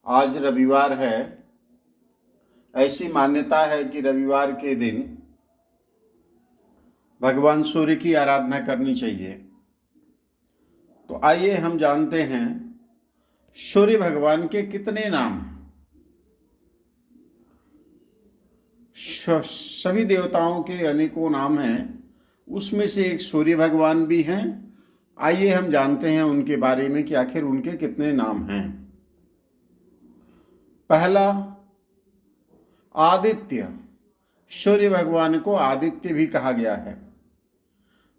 आज रविवार है। ऐसी मान्यता है कि रविवार के दिन भगवान सूर्य की आराधना करनी चाहिए। तो आइए हम जानते हैं सूर्य भगवान के कितने नाम। सभी देवताओं के अनेकों नाम हैं, उसमें से एक सूर्य भगवान भी हैं। आइए हम जानते हैं उनके बारे में कि आखिर उनके कितने नाम हैं। पहला, आदित्य। सूर्य भगवान को आदित्य भी कहा गया है।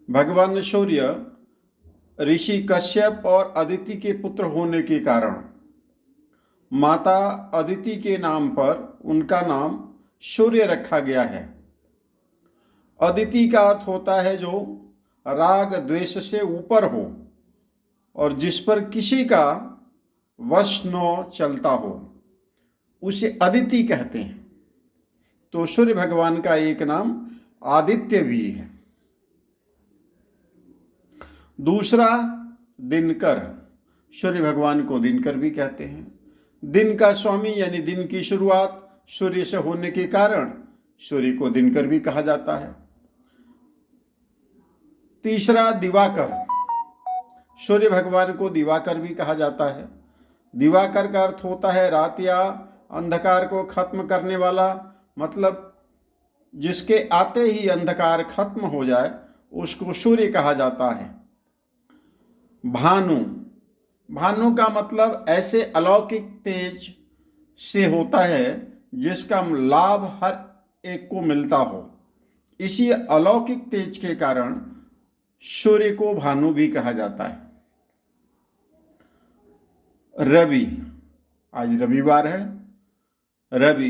भगवान सूर्य ऋषि कश्यप और अदिति के पुत्र होने के कारण माता अदिति के नाम पर उनका नाम सूर्य रखा गया है। अदिति का अर्थ होता है जो राग द्वेष से ऊपर हो और जिस पर किसी का वश न चलता हो, उसे अदिति कहते हैं। तो सूर्य भगवान का एक नाम आदित्य भी है। दूसरा, दिनकर। सूर्य भगवान को दिनकर भी कहते हैं। दिन का स्वामी यानी दिन की शुरुआत सूर्य से होने के कारण सूर्य को दिनकर भी कहा जाता है। तीसरा, दिवाकर। सूर्य भगवान को दिवाकर भी कहा जाता है। दिवाकर का अर्थ होता है रात या अंधकार को खत्म करने वाला, मतलब जिसके आते ही अंधकार खत्म हो जाए उसको सूर्य कहा जाता है। भानु। भानु का मतलब ऐसे अलौकिक तेज से होता है जिसका लाभ हर एक को मिलता हो। इसी अलौकिक तेज के कारण सूर्य को भानु भी कहा जाता है। रवि। आज रविवार है। रवि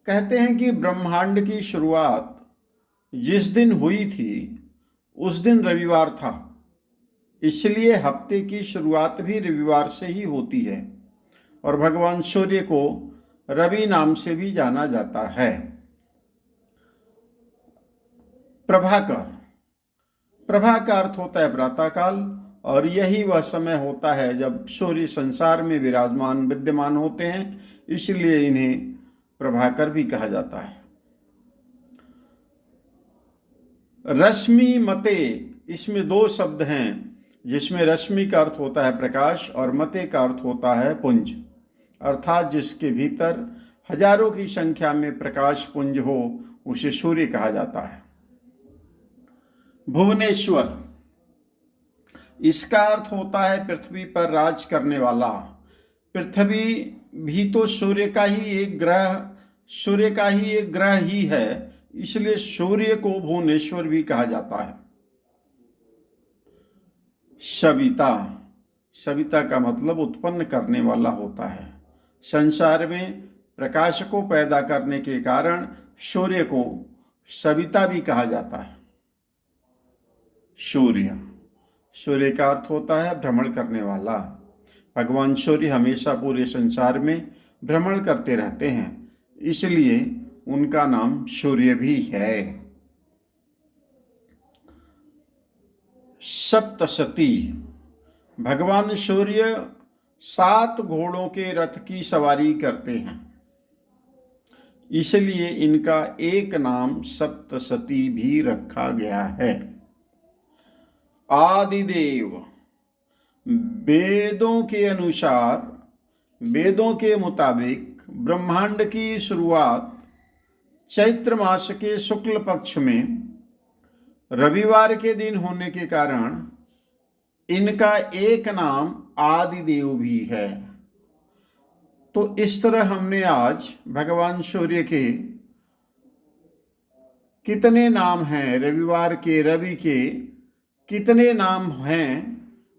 कहते हैं कि ब्रह्मांड की शुरुआत जिस दिन हुई थी उस दिन रविवार था, इसलिए हफ्ते की शुरुआत भी रविवार से ही होती है और भगवान सूर्य को रवि नाम से भी जाना जाता है। प्रभाकर। प्रभा का अर्थ होता है प्रातःकाल और यही वह समय होता है जब सूर्य संसार में विराजमान विद्यमान होते हैं, इसलिए इन्हें प्रभाकर भी कहा जाता है। रश्मि मते, इसमें दो शब्द हैं जिसमें रश्मि का अर्थ होता है प्रकाश और मते का अर्थ होता है पुंज, अर्थात जिसके भीतर हजारों की संख्या में प्रकाश पुंज हो उसे सूर्य कहा जाता है। भुवनेश्वर, इसका अर्थ होता है पृथ्वी पर राज करने वाला। पृथ्वी भी तो सूर्य का ही एक ग्रह ही है, इसलिए सूर्य को भुवनेश्वर भी कहा जाता है। सविता। सविता का मतलब उत्पन्न करने वाला होता है। संसार में प्रकाश को पैदा करने के कारण सूर्य को सविता भी कहा जाता है। सूर्य। सूर्य का अर्थ होता है भ्रमण करने वाला। भगवान सूर्य हमेशा पूरे संसार में भ्रमण करते रहते हैं, इसलिए उनका नाम सूर्य भी है। सप्तशती। भगवान सूर्य 7 घोड़ों के रथ की सवारी करते हैं, इसलिए इनका एक नाम सप्तशती भी रखा गया है। आदिदेव। वेदों के अनुसार, वेदों के मुताबिक ब्रह्मांड की शुरुआत चैत्र मास के शुक्ल पक्ष में रविवार के दिन होने के कारण इनका एक नाम आदिदेव भी है। तो इस तरह हमने आज भगवान सूर्य के कितने नाम हैं, रविवार के रवि के कितने नाम हैं,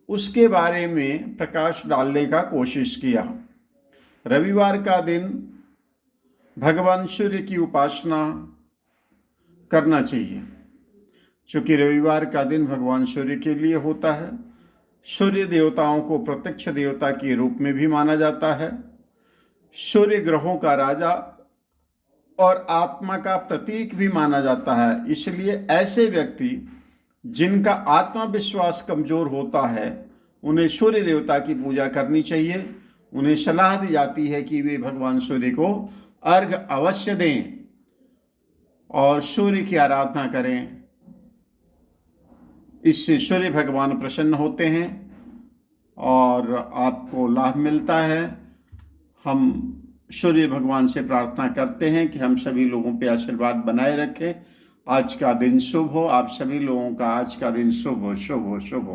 उसके बारे में प्रकाश डालने का कोशिश किया। रविवार का दिन भगवान सूर्य की उपासना करना चाहिए, क्योंकि रविवार का दिन भगवान सूर्य के लिए होता है। सूर्य देवताओं को प्रत्यक्ष देवता के रूप में भी माना जाता है। सूर्य ग्रहों का राजा और आत्मा का प्रतीक भी माना जाता है, इसलिए ऐसे व्यक्ति जिनका आत्मविश्वास कमजोर होता है उन्हें सूर्य देवता की पूजा करनी चाहिए उन्हें सलाह दी जाती है कि वे भगवान सूर्य को अर्घ अवश्य दें और सूर्य की आराधना करें। इससे सूर्य भगवान प्रसन्न होते हैं और आपको लाभ मिलता है। हम सूर्य भगवान से प्रार्थना करते हैं कि हम सभी लोगों पे आशीर्वाद बनाए रखें। आज का दिन शुभ हो, आप सभी लोगों का आज का दिन शुभ हो, शुभ हो, शुभ हो।